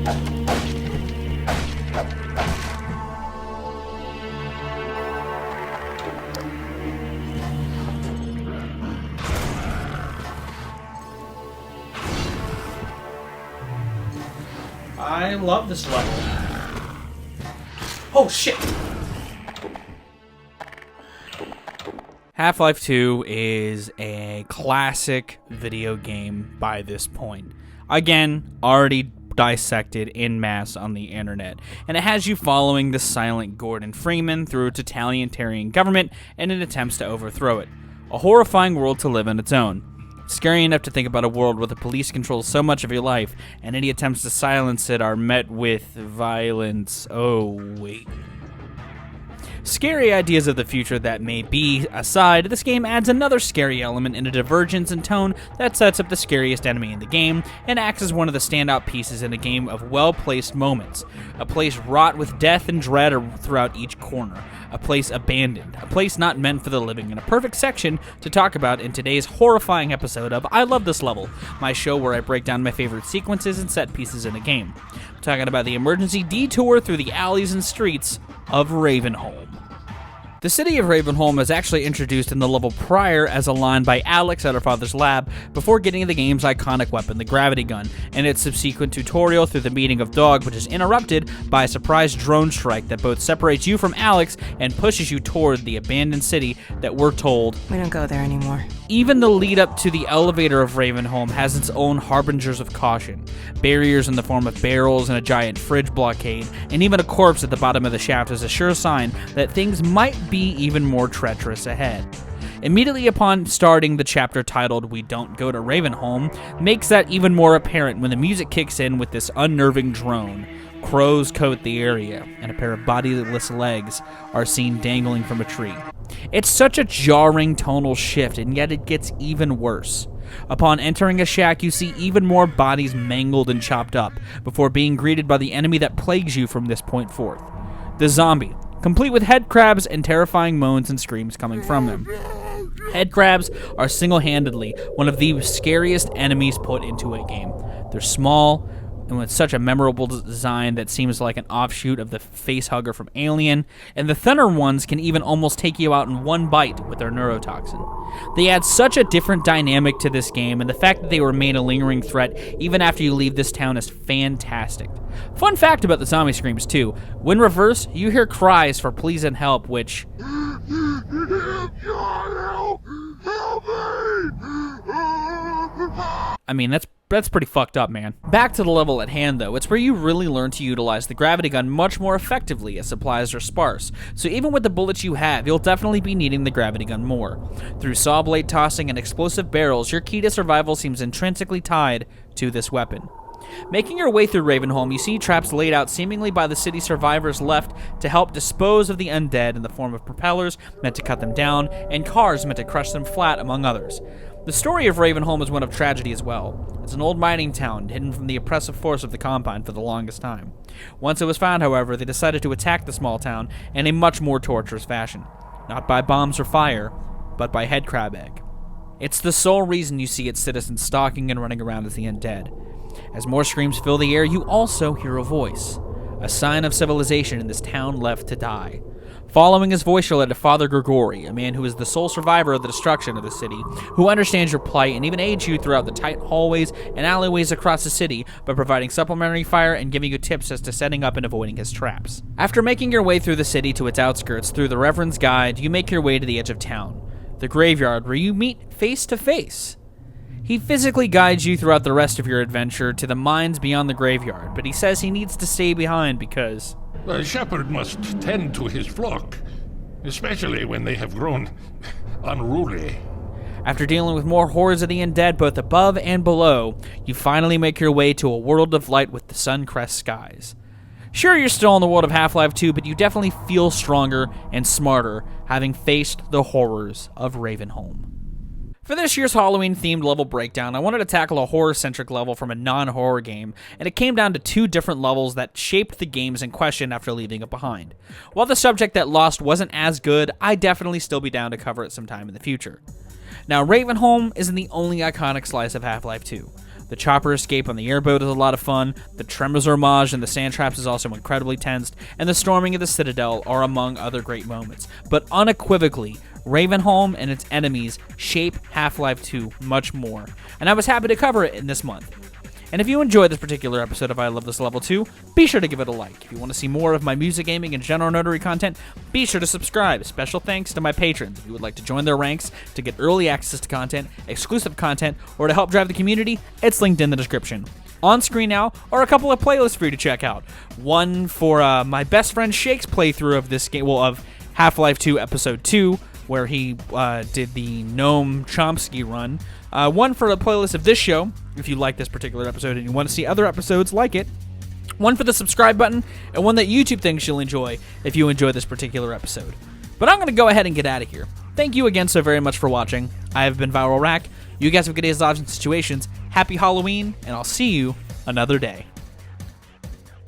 I love this level. Oh shit! Half-Life 2 is a classic video game by this point. Again, already dissected en masse on the internet, and it has you following the silent Gordon Freeman through a totalitarian government in an attempt to overthrow it. A horrifying world to live on its own. Scary enough to think about a world where the police control so much of your life, and any attempts to silence it are met with violence. Oh, wait. Scary ideas of the future that may be aside, this game adds another scary element in a divergence in tone that sets up the scariest enemy in the game and acts as one of the standout pieces in a game of well-placed moments. A place wrought with death and dread throughout each corner. A place abandoned. A place not meant for the living, and a perfect section to talk about in today's horrifying episode of I Love This Level, my show where I break down my favorite sequences and set pieces in a game. I'm talking about the emergency detour through the alleys and streets of Ravenholm. The city of Ravenholm is actually introduced in the level prior as a line by Alex at her father's lab before getting the game's iconic weapon, the gravity gun, and its subsequent tutorial through the meeting of Dog, which is interrupted by a surprise drone strike that both separates you from Alex and pushes you toward the abandoned city that we're told we don't go there anymore. Even the lead up to the elevator of Ravenholm has its own harbingers of caution. Barriers in the form of barrels and a giant fridge blockade, and even a corpse at the bottom of the shaft is a sure sign that things might be even more treacherous ahead. Immediately upon starting the chapter titled We Don't Go to Ravenholm makes that even more apparent when the music kicks in with this unnerving drone. Crows coat the area, and a pair of bodiless legs are seen dangling from a tree. It's such a jarring tonal shift, and yet it gets even worse. Upon entering a shack, you see even more bodies mangled and chopped up, before being greeted by the enemy that plagues you from this point forth. The zombie, complete with head crabs and terrifying moans and screams coming from them. Head crabs are single-handedly one of the scariest enemies put into a game. They're small, and with such a memorable design that seems like an offshoot of the facehugger from Alien, and the thinner ones can even almost take you out in one bite with their neurotoxin. They add such a different dynamic to this game, and the fact that they remain a lingering threat even after you leave this town is fantastic. Fun fact about the zombie screams too, when reversed, you hear cries for please and help, which... I mean, that's pretty fucked up, man. Back to the level at hand, though. It's where you really learn to utilize the gravity gun much more effectively as supplies are sparse. So even with the bullets you have, you'll definitely be needing the gravity gun more. Through saw blade tossing and explosive barrels, your key to survival seems intrinsically tied to this weapon. Making your way through Ravenholm, you see traps laid out seemingly by the city survivors left to help dispose of the undead in the form of propellers meant to cut them down and cars meant to crush them flat, among others. The story of Ravenholm is one of tragedy as well. It's an old mining town, hidden from the oppressive force of the Compound for the longest time. Once it was found, however, they decided to attack the small town in a much more torturous fashion. Not by bombs or fire, but by headcrab egg. It's the sole reason you see its citizens stalking and running around as the undead. As more screams fill the air, you also hear a voice. A sign of civilization in this town left to die. Following his voice, you're led to Father Grigori, a man who is the sole survivor of the destruction of the city, who understands your plight and even aids you throughout the tight hallways and alleyways across the city by providing supplementary fire and giving you tips as to setting up and avoiding his traps. After making your way through the city to its outskirts through the Reverend's Guide, you make your way to the edge of town, the graveyard, where you meet face to face. He physically guides you throughout the rest of your adventure to the mines beyond the graveyard, but he says he needs to stay behind because... A shepherd must tend to his flock, especially when they have grown unruly. After dealing with more horrors of the undead both above and below, you finally make your way to a world of light with the sun-crest skies. Sure, you're still in the world of Half-Life 2, but you definitely feel stronger and smarter having faced the horrors of Ravenholm. For this year's Halloween-themed level breakdown, I wanted to tackle a horror-centric level from a non-horror game, and it came down to two different levels that shaped the games in question after leaving it behind. While the subject that lost wasn't as good, I'd definitely still be down to cover it sometime in the future. Now, Ravenholm isn't the only iconic slice of Half-Life 2. The chopper escape on the airboat is a lot of fun, the Tremors homage and the sand traps is also incredibly tensed, and the storming of the Citadel are among other great moments. But unequivocally, Ravenholm and its enemies shape Half-Life 2 much more, and I was happy to cover it in this month. And if you enjoyed this particular episode of I Love This Level 2, be sure to give it a like. If you want to see more of my music gaming and general nerdery content, be sure to subscribe. Special thanks to my patrons. If you would like to join their ranks to get early access to content, exclusive content, or to help drive the community, it's linked in the description. On screen now are a couple of playlists for you to check out. One for my best friend Shake's playthrough of this game, of Half-Life 2 Episode 2, where he did the Gnome Chomsky run. One for the playlist of this show, if you like this particular episode and you want to see other episodes like it. One for the subscribe button, and one that YouTube thinks you'll enjoy if you enjoy this particular episode. But I'm going to go ahead and get out of here. Thank you again so very much for watching. I have been Viral Rack. You guys have good days, odds, and situations. Happy Halloween, and I'll see you another day.